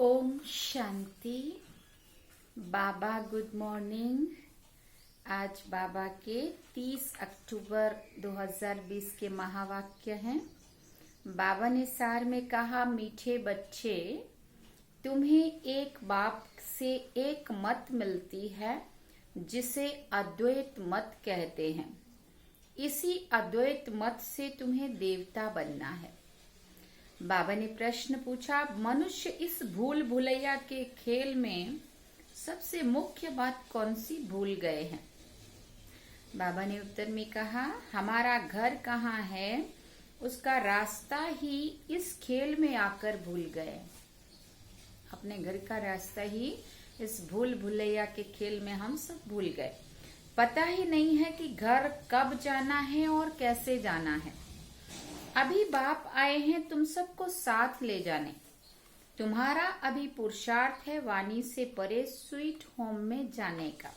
ओम शांति। बाबा good morning. आज बाबा के 30 अक्टूबर 2020 के महावाक्य हैं। बाबा ने सार में कहा, मीठे बच्चे, तुम्हें एक बाप से एक मत मिलती है जिसे अद्वैत मत कहते हैं। इसी अद्वैत मत से तुम्हें देवता बनना है। बाबा ने प्रश्न पूछा, मनुष्य इस भूल भुलैया के खेल में सबसे मुख्य बात कौन सी भूल गए हैं? बाबा ने उत्तर में कहा, हमारा घर कहाँ है उसका रास्ता ही इस खेल में आकर भूल गए। अपने घर का रास्ता ही इस भूल भुलैया के खेल में हम सब भूल गए। पता ही नहीं है कि घर कब जाना है और कैसे जाना है। अभी बाप आए हैं तुम सबको साथ ले जाने। तुम्हारा अभी पुरुषार्थ है वाणी से परे स्वीट होम में जाने का।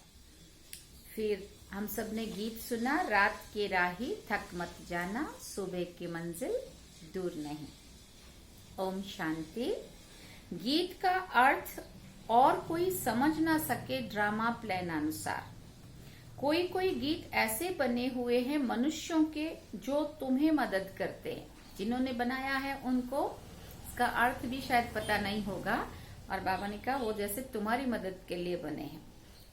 फिर हम सब ने गीत सुना, रात के राही थक मत जाना, सुबह की मंजिल दूर नहीं। ओम शांति। गीत का अर्थ और कोई समझ ना सके ड्रामा प्लान अनुसार। कोई कोई गीत ऐसे बने हुए हैं मनुष्यों के जो तुम्हें मदद करते हैं। जिन्होंने बनाया है उनको इसका अर्थ भी शायद पता नहीं होगा, और बाबा ने कहा वो जैसे तुम्हारी मदद के लिए बने हैं।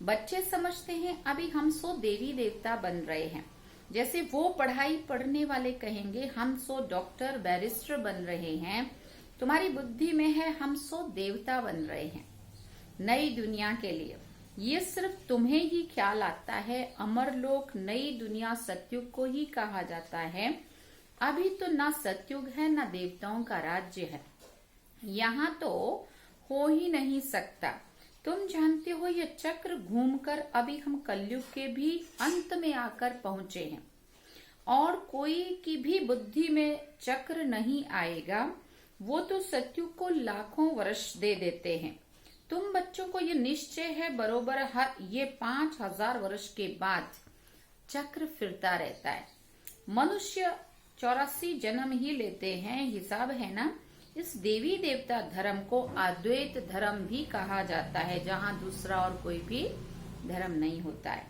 बच्चे समझते हैं अभी हम सो देवी देवता बन रहे हैं। जैसे वो पढ़ाई पढ़ने वाले कहेंगे हम सो डॉक्टर बैरिस्टर बन रहे हैं। तुम्हारी बुद्धि में है हम सो देवता बन रहे हैं नई दुनिया के लिए। ये सिर्फ तुम्हें ही ख्याल आता है। अमर लोक नई दुनिया सतयुग को ही कहा जाता है। अभी तो ना सतयुग है ना देवताओं का राज्य है। यहाँ तो हो ही नहीं सकता। तुम जानते हो ये चक्र घूमकर अभी हम कलयुग के भी अंत में आकर पहुंचे हैं, और कोई की भी बुद्धि में चक्र नहीं आएगा। वो तो सतयुग को लाखों वर्ष दे देते हैं। तुम बच्चों को ये निश्चय है बरोबर हर ये 5000 वर्ष के बाद चक्र फिरता रहता है। मनुष्य 84 जन्म ही लेते हैं, हिसाब है ना। इस देवी देवता धर्म को अद्वैत धर्म भी कहा जाता है, जहाँ दूसरा और कोई भी धर्म नहीं होता है।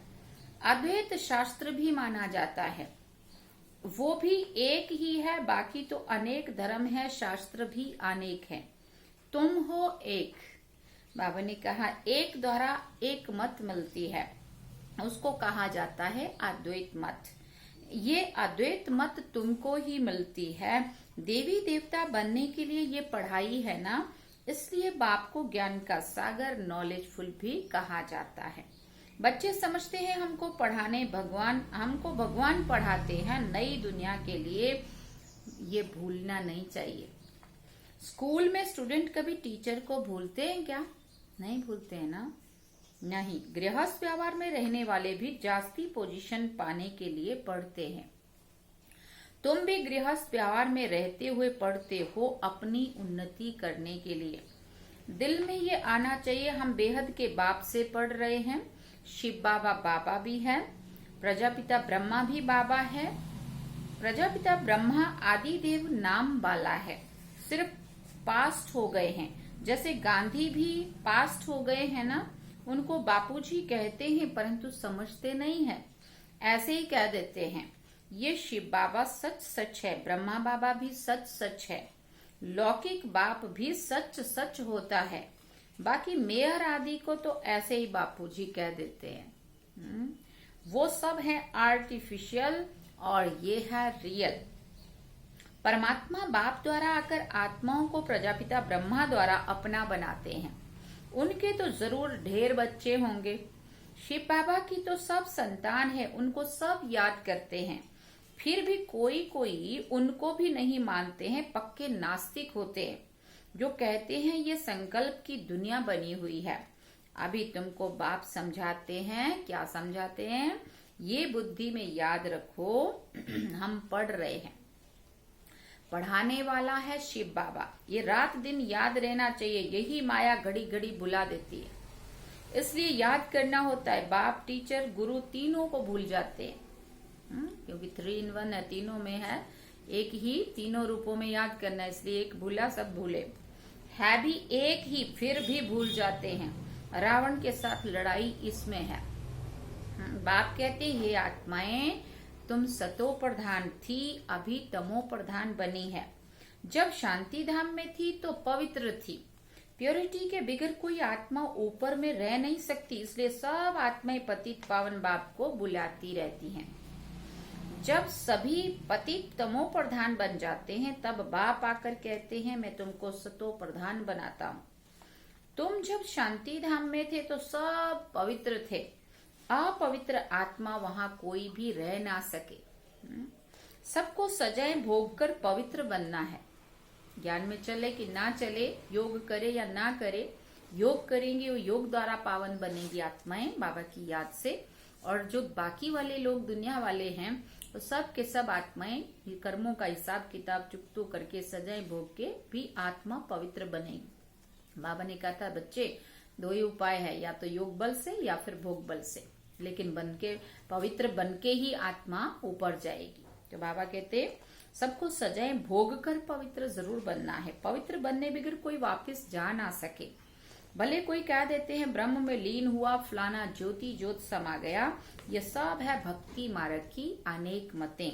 अद्वैत शास्त्र भी माना जाता है, वो भी एक ही है। बाकी तो अनेक धर्म है, शास्त्र भी अनेक है। तुम हो एक। बाबा ने कहा एक द्वारा एक मत मिलती है, उसको कहा जाता है अद्वैत मत। ये अद्वैत मत तुमको ही मिलती है। देवी देवता बनने के लिए ये पढ़ाई है ना, इसलिए बाप को ज्ञान का सागर नॉलेजफुल भी कहा जाता है। बच्चे समझते हैं हमको पढ़ाने भगवान, हमको भगवान पढ़ाते हैं नई दुनिया के लिए। ये भूलना नहीं चाहिए। स्कूल में स्टूडेंट कभी टीचर को भूलते हैं क्या? नहीं भूलते हैं ना। नहीं, गृहस्थ व्यवहार में रहने वाले भी जास्ती पोजीशन पाने के लिए पढ़ते हैं। तुम भी गृहस्थ व्यवहार में रहते हुए पढ़ते हो अपनी उन्नति करने के लिए। दिल में ये आना चाहिए हम बेहद के बाप से पढ़ रहे हैं। शिव बाबा बाबा भी है, प्रजापिता ब्रह्मा भी बाबा है। प्रजापिता ब्रह्मा आदि देव नाम वाला है, सिर्फ पास्ट हो गए हैं। जैसे गांधी भी पास्ट हो गए हैं ना, उनको बापूजी कहते हैं परंतु समझते नहीं है, ऐसे ही कह देते हैं। ये शिव बाबा सच सच है, ब्रह्मा बाबा भी सच सच है, लौकिक बाप भी सच सच होता है। बाकी मेयर आदि को तो ऐसे ही बापूजी कह देते हैं। वो सब है आर्टिफिशियल और ये है रियल। परमात्मा बाप द्वारा आकर आत्माओं को प्रजापिता ब्रह्मा द्वारा अपना बनाते हैं। उनके तो जरूर ढेर बच्चे होंगे। शिव बाबा की तो सब संतान है, उनको सब याद करते हैं। फिर भी कोई कोई उनको भी नहीं मानते हैं, पक्के नास्तिक होते हैं, जो कहते हैं ये संकल्प की दुनिया बनी हुई है। अभी तुमको बाप समझाते हैं। क्या समझाते हैं? ये बुद्धि में याद रखो हम पढ़ रहे हैं। पढ़ाने वाला है शिव बाबा। ये रात दिन याद रहना चाहिए। यही माया घड़ी घड़ी बुला देती है, इसलिए याद करना होता है। बाप टीचर गुरु तीनों को भूल जाते हैं, क्योंकि 3 in 1 है, तीनों में है। एक ही तीनों रूपों में याद करना है, इसलिए एक भूला सब भूले। है भी एक ही, फिर भी भूल जाते हैं। रावण के साथ लड़ाई इसमें है। बाप कहते हे आत्माएं, तुम सतो प्रधान थी, अभी तमो प्रधान बनी है। जब शांति धाम में थी तो पवित्र थी। प्योरिटी के बिगर कोई आत्मा ऊपर में रह नहीं सकती, इसलिए सब आत्माएं पतित पावन बाप को बुलाती रहती हैं। जब सभी पतित तमो प्रधान बन जाते हैं तब बाप आकर कहते हैं मैं तुमको सतो प्रधान बनाता हूँ। तुम जब शांति धाम में थे तो सब पवित्र थे, अपवित्र आत्मा वहां कोई भी रह ना सके। सबको सजाए भोग कर पवित्र बनना है। ज्ञान में चले कि ना चले, योग करे या ना करे, योग करेंगे वो योग द्वारा पावन बनेगी आत्माएं बाबा की याद से। और जो बाकी वाले लोग दुनिया वाले हैं तो सब के सब आत्माएं कर्मों का हिसाब किताब चुकतो करके सजाए भोग के भी आत्मा पवित्र बनेगी। बाबा ने कहा था बच्चे, दो ही उपाय है, या तो योग बल से या फिर भोग बल से, लेकिन बनके पवित्र बनके ही आत्मा ऊपर जाएगी। तो बाबा कहते सबको सजाए भोग कर पवित्र जरूर बनना है। पवित्र बनने बगैर कोई वापस जा ना सके। भले कोई कह देते हैं ब्रह्म में लीन हुआ फलाना, ज्योति ज्योत समा गया, यह सब है भक्ति मार्ग की अनेक मतें।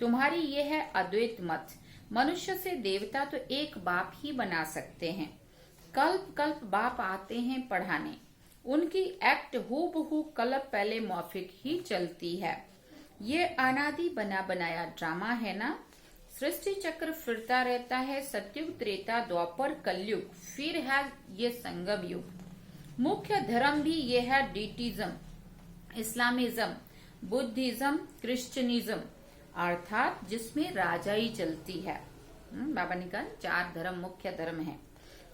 तुम्हारी ये है अद्वैत मत। मनुष्य से देवता तो एक बाप ही बना सकते हैं। कल्प कल्प बाप आते हैं पढ़ाने, उनकी एक्ट हूबहू कल्प पहले मौफिक ही चलती है। ये अनादि बना बनाया ड्रामा है ना। सृष्टि चक्र फिरता रहता है, सतयुग त्रेता द्वापर कलयुग, फिर है ये संगम युग। मुख्य धर्म भी ये है डीटिज्म, इस्लामिज्म, बुद्धिज्म, क्रिश्चियनिज्म, अर्थात जिसमें राजाई चलती है। बाबा ने कहा 4 धर्म मुख्य धर्म है।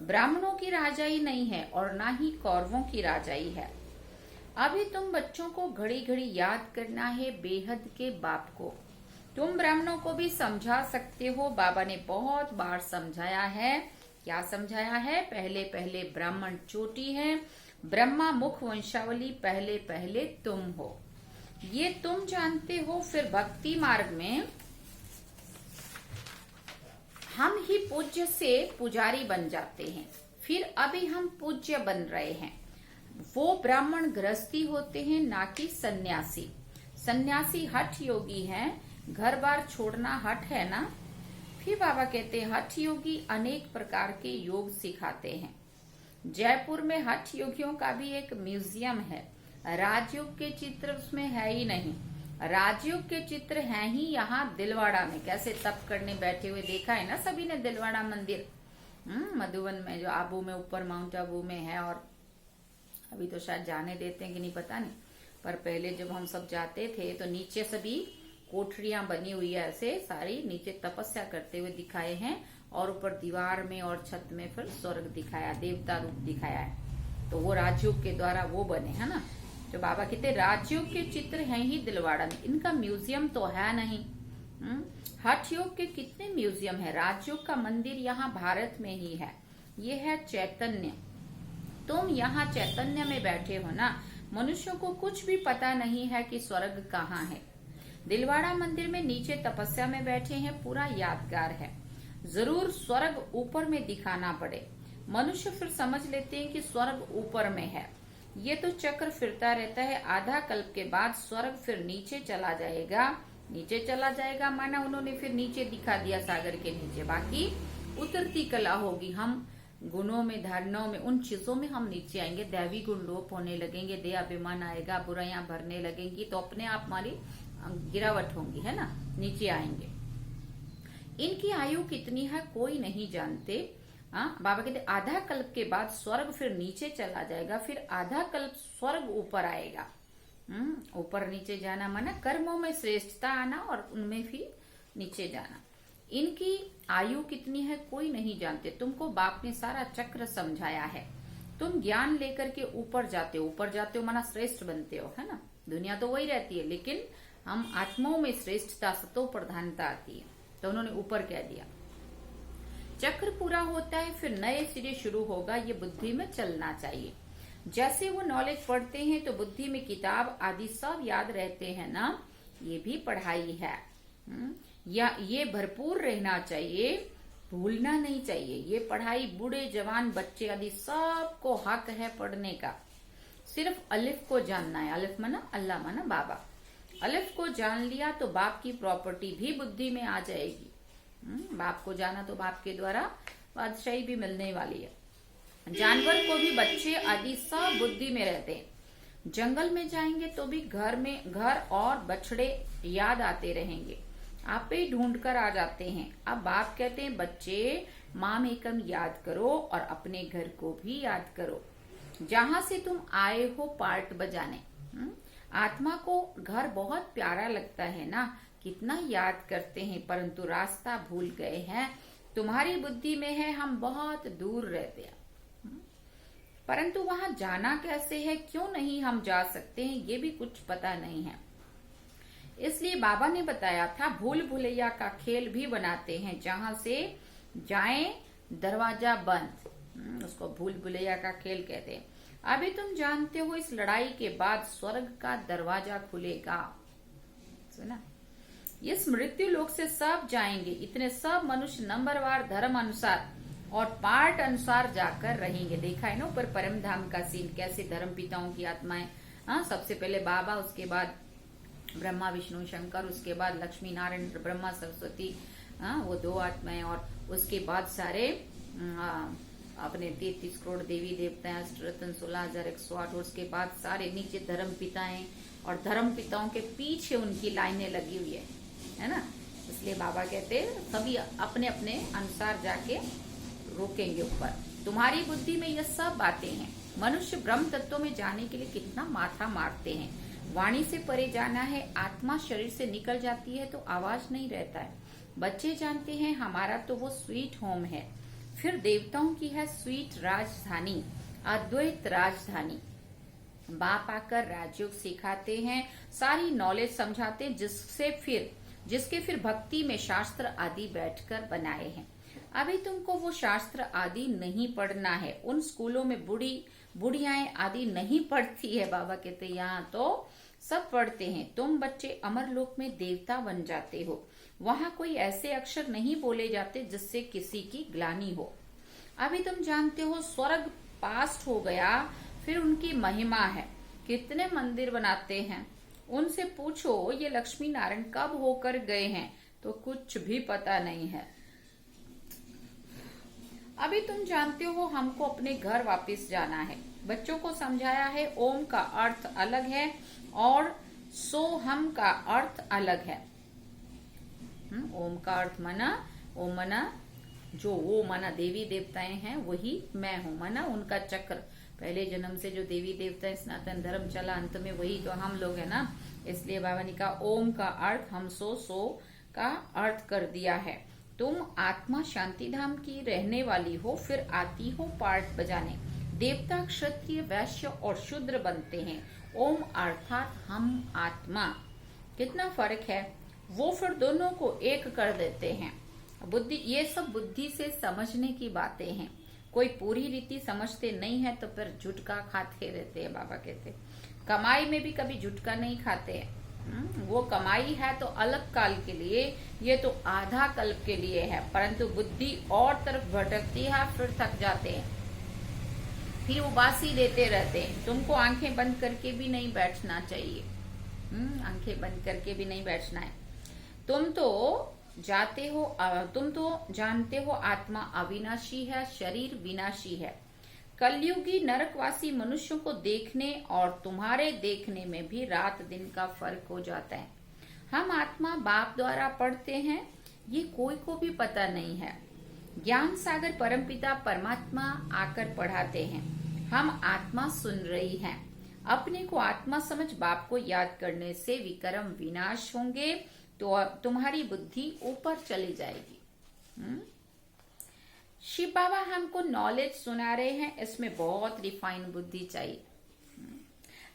ब्राह्मणों की राजाई नहीं है और ना ही कौरवों की राजाई है। अभी तुम बच्चों को घड़ी घड़ी याद करना है बेहद के बाप को। तुम ब्राह्मणों को भी समझा सकते हो, बाबा ने बहुत बार समझाया है। क्या समझाया है? पहले पहले ब्राह्मण चोटी है, ब्रह्मा मुख वंशावली पहले पहले तुम हो, ये तुम जानते हो। फिर भक्ति मार्ग में हम ही पूज्य से पुजारी बन जाते हैं, फिर अभी हम पूज्य बन रहे हैं। वो ब्राह्मण गृहस्थी होते हैं, ना कि सन्यासी। सन्यासी हठ योगी है, घर बार छोड़ना हठ है ना। फिर बाबा कहते हैं हठ योगी अनेक प्रकार के योग सिखाते हैं। जयपुर में हठ योगियों का भी एक म्यूजियम है। राजयोग के चित्र उसमें है ही नहीं। राजयोग के चित्र हैं ही यहाँ दिलवाड़ा में। कैसे तप करने बैठे हुए देखा है ना सभी ने, दिलवाड़ा मंदिर मधुबन में, जो आबू में, ऊपर माउंट आबू में है। और अभी तो शायद जाने देते हैं कि नहीं पता नहीं, पर पहले जब हम सब जाते थे तो नीचे सभी कोठरियां बनी हुई है, ऐसे सारी नीचे तपस्या करते हुए दिखाए हैं, और ऊपर दीवार में और छत में फिर स्वर्ग दिखाया, देवता रूप दिखाया है। तो वो राजयोग के द्वारा वो बने है ना। तो बाबा कहते राजयोग के चित्र हैं ही दिलवाड़ा में, इनका म्यूजियम तो है नहीं। हठ योग के कितने म्यूजियम है। राजयोग का मंदिर यहाँ भारत में ही है। ये है चैतन्य। तुम यहाँ चैतन्य में बैठे हो ना। मनुष्यों को कुछ भी पता नहीं है कि स्वर्ग कहाँ है। दिलवाड़ा मंदिर में नीचे तपस्या में बैठे हैं, पूरा यादगार है। जरूर स्वर्ग ऊपर में दिखाना पड़े, मनुष्य फिर समझ लेते हैं कि स्वर्ग ऊपर में है। ये तो चक्र फिरता रहता है। आधा कल्प के बाद स्वर्ग फिर नीचे चला जाएगा। नीचे चला जाएगा माना उन्होंने फिर नीचे दिखा दिया सागर के नीचे। बाकी उतरती कला होगी। हम गुणों में, धारणाओं में, उन चीजों में हम नीचे आएंगे। दैवी गुण लोप होने लगेंगे, देह अभिमान आएगा, बुराइयां भरने लगेंगी, तो अपने आप हमारी गिरावट होंगी, है ना, नीचे आएंगे। इनकी आयु कितनी है कोई नहीं जानते। बाबा कहते आधा कल्प के बाद स्वर्ग फिर नीचे चला जाएगा, फिर आधा कल्प स्वर्ग ऊपर आएगा। ऊपर नीचे जाना माना कर्मों में श्रेष्ठता आना और उनमें फिर नीचे जाना। इनकी आयु कितनी है कोई नहीं जानते। तुमको बाप ने सारा चक्र समझाया है। तुम ज्ञान लेकर के ऊपर जाते हो। ऊपर जाते हो माना श्रेष्ठ बनते हो, है ना। दुनिया तो वही रहती है, लेकिन हम आत्माओं में श्रेष्ठता, सतो प्रधानता आती है। तो उन्होंने ऊपर कह दिया। चक्र पूरा होता है, फिर नए सिरे शुरू होगा। ये बुद्धि में चलना चाहिए। जैसे वो नॉलेज पढ़ते हैं तो बुद्धि में किताब आदि सब याद रहते हैं ना, ये भी पढ़ाई है। या ये भरपूर रहना चाहिए। भूलना नहीं चाहिए। ये पढ़ाई बूढ़े जवान बच्चे आदि सबको हक है पढ़ने का। सिर्फ अलिफ को जानना है। अलिफ माना अल्लाह माना बाबा। अलिफ को जान लिया तो बाप की प्रॉपर्टी भी बुद्धि में आ जाएगी। बाप को जाना तो बाप के द्वारा बादशाही भी मिलने वाली है। जानवर को भी बच्चे आदि सब बुद्धि में रहते हैं। जंगल में जाएंगे तो भी घर और बछड़े याद आते रहेंगे, आप ही ढूंढ कर आ जाते हैं। अब बाप कहते हैं बच्चे माम एकम याद करो और अपने घर को भी याद करो जहां से तुम आए हो पार्ट बजाने। आत्मा को घर बहुत प्यारा लगता है ना, कितना याद करते हैं, परंतु रास्ता भूल गए हैं। तुम्हारी बुद्धि में है हम बहुत दूर रहते हैं, परंतु वहां जाना कैसे है, क्यों नहीं हम जा सकते हैं, ये भी कुछ पता नहीं है। इसलिए बाबा ने बताया था भूल भुलैया का खेल भी बनाते हैं, जहां से जाएं दरवाजा बंद, उसको भूल भुलैया का खेल कहते हैं। अभी तुम जानते हो इस लड़ाई के बाद स्वर्ग का दरवाजा खुलेगा। सुना, इस मृत्यु लोक से सब जाएंगे। इतने सब मनुष्य नंबरवार धर्म अनुसार और पार्ट अनुसार जाकर रहेंगे। देखा है ना ऊपर परम धाम का सीन, कैसे धर्म पिताओं की आत्माएं, सबसे पहले बाबा, उसके बाद ब्रह्मा विष्णु शंकर, उसके बाद लक्ष्मी नारायण ब्रह्मा सरस्वती, वो 2 आत्माएं, और उसके बाद सारे अपने 33 करोड़ देवी देवताएं, अष्टरत्न 16,108, उसके बाद सारे नीचे धर्म पिताएं, और धर्म पिताओं के पीछे उनकी लाइनें लगी हुई है ना। इसलिए बाबा कहते हैं सभी अपने अपने अनुसार जाके रोकेंगे ऊपर। तुम्हारी बुद्धि में ये सब बातें हैं। मनुष्य ब्रह्म तत्व में जाने के लिए कितना माथा मारते हैं। वाणी से परे जाना है, आत्मा शरीर से निकल जाती है तो आवाज नहीं रहता है। बच्चे जानते हैं हमारा तो वो स्वीट होम है, फिर देवताओं की है स्वीट राजधानी, अद्वैत राजधानी। बाप आकर राजयोग सिखाते हैं, सारी नॉलेज समझाते हैं, जिसके फिर भक्ति में शास्त्र आदि बैठकर बनाए हैं। अभी तुमको वो शास्त्र आदि नहीं पढ़ना है। उन स्कूलों में बुढ़ियाएं आदि नहीं पढ़ती है। बाबा कहते यहाँ तो सब पढ़ते हैं। तुम बच्चे अमर लोक में देवता बन जाते हो। वहां कोई ऐसे अक्षर नहीं बोले जाते जिससे किसी की ग्लानि हो। अभी तुम जानते हो स्वर्ग पास्ट हो गया, फिर उनकी महिमा है। कितने मंदिर बनाते हैं, उनसे पूछो ये लक्ष्मी नारायण कब होकर गए हैं, तो कुछ भी पता नहीं है। अभी तुम जानते हो हमको अपने घर वापस जाना है। बच्चों को समझाया है ओम का अर्थ अलग है और सोहम का अर्थ अलग है। ओम का अर्थ मना, ओम मना जो वो मना देवी देवताएं हैं, वही मैं हूँ मना उनका चक्र। पहले जन्म से जो देवी देवताएं सनातन धर्म चला, अंत में वही तो हम लोग है ना। इसलिए बाबा ने कहा ओम का अर्थ हम सो का अर्थ कर दिया है। तुम आत्मा शांति धाम की रहने वाली हो, फिर आती हो पार्ट बजाने। देवता क्षत्रिय वैश्य और शूद्र बनते हैं। ओम अर्थात हम आत्मा। कितना फर्क है, वो फिर दोनों को एक कर देते हैं। बुद्धि, ये सब बुद्धि से समझने की बातें हैं। कोई पूरी रीति समझते नहीं है तो फिर झुटका खाते रहते हैं। बाबा कहते कमाई में भी कभी झुटका नहीं खाते हैं। वो कमाई है तो अलग काल के लिए, ये तो आधा कल्प के लिए है। परंतु बुद्धि और तरफ भटकती है, फिर थक जाते हैं, फिर वो बासी देते रहते हैं। तुमको आंखें बंद करके भी नहीं बैठना चाहिए। आंखें बंद करके भी नहीं बैठना है। तुम तो जानते हो आत्मा अविनाशी है, शरीर विनाशी है। कलयुगी नरकवासी मनुष्यों को देखने और तुम्हारे देखने में भी रात दिन का फर्क हो जाता है। हम आत्मा बाप द्वारा पढ़ते हैं, ये कोई को भी पता नहीं है। ज्ञान सागर परमपिता परमात्मा आकर पढ़ाते हैं। हम आत्मा सुन रही हैं। अपने को आत्मा समझ बाप को याद करने से विक्रम विनाश होंगे तो तुम्हारी बुद्धि ऊपर चली जाएगी। शिव बाबा हमको नॉलेज सुना रहे हैं, इसमें बहुत रिफाइन बुद्धि चाहिए।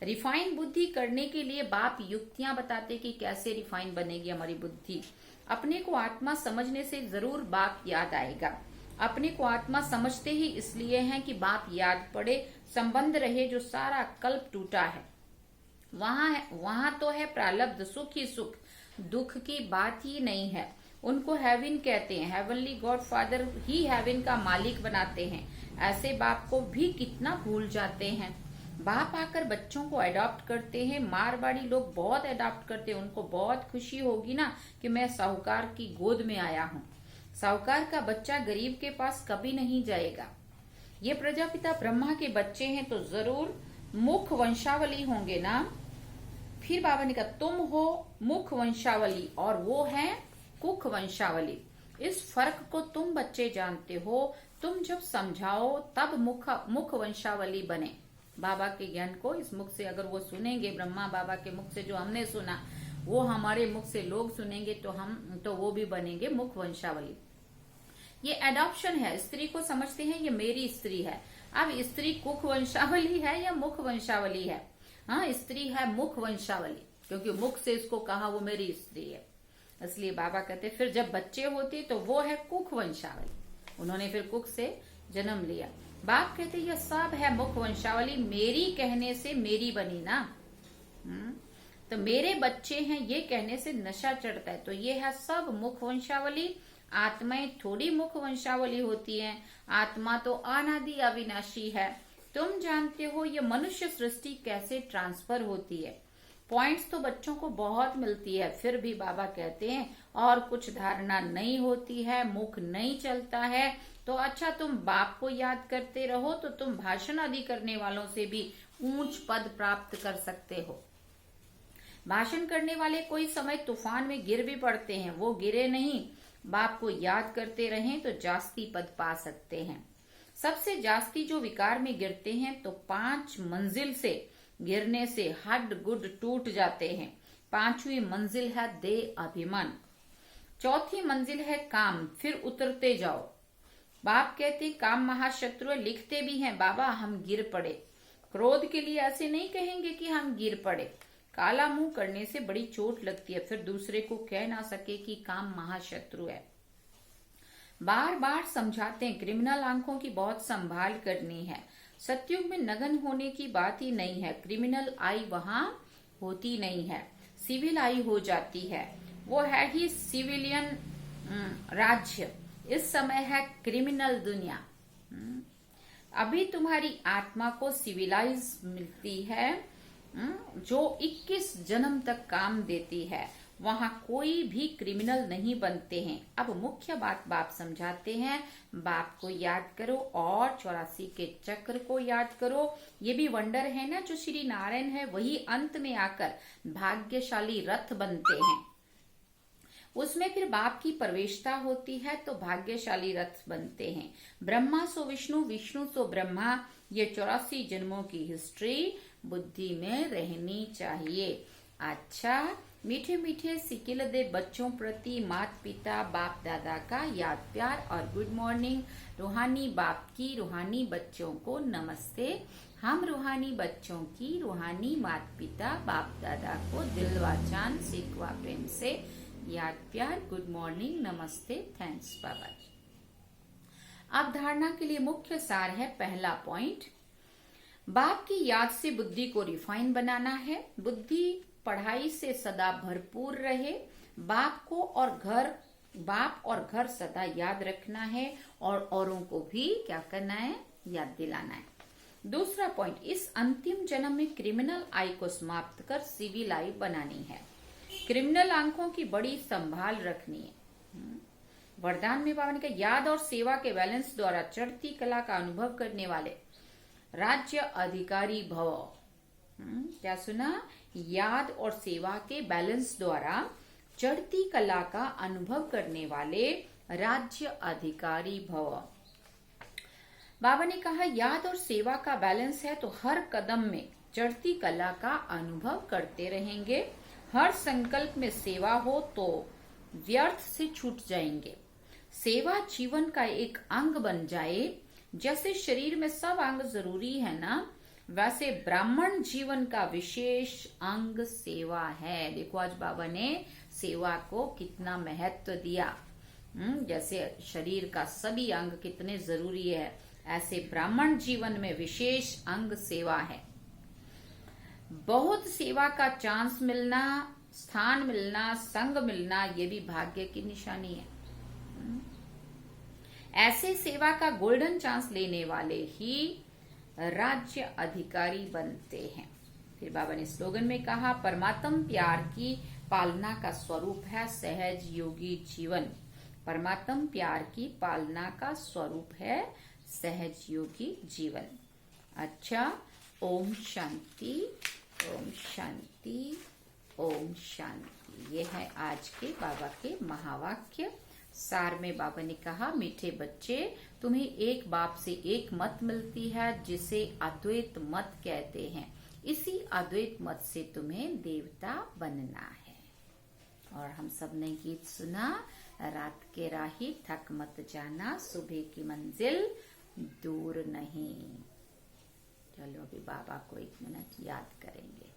रिफाइन बुद्धि करने के लिए बाप युक्तियां बताते कि कैसे रिफाइन बनेगी हमारी बुद्धि। अपने को आत्मा समझने से जरूर बाप याद आएगा। अपने को आत्मा समझते ही इसलिए हैं कि बाप याद पड़े, संबंध रहे। जो सारा कल्प टूटा है वहां तो है प्रारब्ध, सुख ही सुख, दुख की बात ही नहीं है। उनको हेवन कहते हैं, हेवनली गॉड फादर ही हेवन का मालिक बनाते हैं। ऐसे बाप को भी कितना भूल जाते हैं। बाप आकर बच्चों को अडॉप्ट करते हैं। मारवाड़ी लोग बहुत अडॉप्ट करते हैं। उनको बहुत खुशी होगी ना कि मैं साहूकार की गोद में आया हूँ। साहूकार का बच्चा गरीब के पास कभी नहीं जाएगा। ये प्रजापिता ब्रह्मा के बच्चे हैं तो जरूर मुख वंशावली होंगे ना। फिर बाबा ने कहा तुम हो मुख वंशावली और वो है कुख वंशावली। इस फर्क को तुम बच्चे जानते हो। तुम जब समझाओ तब मुख वंशावली बने। बाबा के ज्ञान को इस मुख से अगर वो सुनेंगे, ब्रह्मा बाबा के मुख से जो हमने सुना वो हमारे मुख से लोग सुनेंगे तो वो भी बनेंगे मुख वंशावली। ये एडॉप्शन है। स्त्री को समझते हैं ये मेरी स्त्री है। अब स्त्री कुख वंशावली है या मुख वंशावली है? हाँ, स्त्री है मुख वंशावली, क्योंकि मुख से इसको कहा वो मेरी स्त्री है। इसलिए बाबा कहते फिर जब बच्चे होते तो वो है कुख वंशावली। उन्होंने फिर कुख से जन्म लिया। बाप कहते यह सब है मुख वंशावली, मेरी कहने से मेरी बनी ना। तो मेरे बच्चे हैं ये कहने से नशा चढ़ता है। तो ये है सब मुख वंशावली। आत्माएं थोड़ी मुख वंशावली होती हैं। आत्मा तो अनादि अविनाशी है। तुम जानते हो ये मनुष्य सृष्टि कैसे ट्रांसफर होती है। पॉइंट्स तो बच्चों को बहुत मिलती है, फिर भी बाबा कहते हैं और कुछ धारणा नहीं होती है, मुख नहीं चलता है। तो अच्छा तुम बाप को याद करते रहो तो तुम भाषण आदि करने वालों से भी ऊंच पद प्राप्त कर सकते हो। भाषण करने वाले कोई समय तूफान में गिर भी पड़ते हैं, वो गिरे नहीं। बाप को याद करते रहें तो जास्ती पद पा सकते हैं। सबसे जास्ती जो विकार में गिरते हैं तो 5 मंजिल से गिरने से हड्ड गुड टूट जाते हैं। 5वीं मंजिल है देह अभिमान। 4थी मंजिल है काम, फिर उतरते जाओ। बाप कहते काम महाशत्रु है, लिखते भी हैं बाबा हम गिर पड़े। क्रोध के लिए ऐसे नहीं कहेंगे कि हम गिर पड़े। काला मुंह करने से बड़ी चोट लगती है, फिर दूसरे को कह ना सके कि काम महाशत्रु है। बार बार समझाते हैं क्रिमिनल आंखों की बहुत संभाल करनी है। सतयुग में नगन होने की बात ही नहीं है। क्रिमिनल आई वहां होती नहीं है, सिविल आई हो जाती है। वो है ही सिविलियन राज्य, इस समय है क्रिमिनल दुनिया। अभी तुम्हारी आत्मा को सिविलाइज मिलती है जो 21 जन्म तक काम देती है। वहां कोई भी क्रिमिनल नहीं बनते हैं। अब मुख्य बात बाप समझाते हैं, बाप को याद करो और 84 के चक्र को याद करो। ये भी वंडर है ना, जो श्री नारायण है वही अंत में आकर भाग्यशाली रथ बनते हैं। उसमें फिर बाप की प्रवेशता होती है तो भाग्यशाली रथ बनते हैं। ब्रह्मा सो विष्णु, विष्णु सो ब्रह्मा, ये 84 जन्मों की हिस्ट्री बुद्धि में रहनी चाहिए। अच्छा, मीठे मीठे सिकिल दे बच्चों प्रति माता पिता बाप दादा का याद प्यार और गुड मॉर्निंग। रूहानी बाप की रूहानी बच्चों को नमस्ते। हम रूहानी बच्चों की रूहानी माता पिता बाप दादा को दिल वाचान सिकवा प्रेम से याद प्यार गुड मॉर्निंग नमस्ते थैंक्स बाबा जी। अब धारणा के लिए मुख्य सार है। पहला पॉइंट, बाप की याद से बुद्धि को रिफाइन बनाना है। बुद्धि पढ़ाई से सदा भरपूर रहे। बाप और घर सदा याद रखना है और औरों को भी क्या करना है, याद दिलाना है। दूसरा पॉइंट, इस अंतिम जन्म में क्रिमिनल आई को समाप्त कर सिविल आई बनानी है। क्रिमिनल आंखों की बड़ी संभाल रखनी है। वरदान में बाबा ने कहा याद और सेवा के बैलेंस द्वारा चढ़ती कला का अनुभव करने वाले राज्य अधिकारी भव। क्या सुना? याद और सेवा के बैलेंस द्वारा चढ़ती कला का अनुभव करने वाले राज्य अधिकारी भव। बाबा ने कहा याद और सेवा का बैलेंस है तो हर कदम में चढ़ती कला का अनुभव करते रहेंगे। हर संकल्प में सेवा हो तो व्यर्थ से छूट जाएंगे। सेवा जीवन का एक अंग बन जाए। जैसे शरीर में सब अंग जरूरी है ना, वैसे ब्राह्मण जीवन का विशेष अंग सेवा है। देखो आज बाबा ने सेवा को कितना महत्व दिया। जैसे शरीर का सभी अंग कितने जरूरी है, ऐसे ब्राह्मण जीवन में विशेष अंग सेवा है। बहुत सेवा का चांस मिलना स्थान मिलना, संग मिलना, ये भी भाग्य की निशानी है। ऐसे सेवा का गोल्डन चांस लेने वाले ही राज्य अधिकारी बनते हैं। फिर बाबा ने स्लोगन में कहा, परमात्म प्यार की पालना का स्वरूप है सहज योगी जीवन। परमात्म प्यार की पालना का स्वरूप है सहज योगी जीवन। अच्छा, ओम शांति, ओम शांति, ओम शांति। ये है आज के बाबा के महावाक्य। सार में बाबा ने कहा, मीठे बच्चे, तुम्हें एक बाप से एक मत मिलती है जिसे अद्वैत मत कहते हैं। इसी अद्वैत मत से तुम्हें देवता बनना है। और हम सब ने गीत सुना, रात के राही थक मत जाना, सुबह की मंजिल दूर नहीं। चलो अभी बाबा को 1 मिनट याद करेंगे।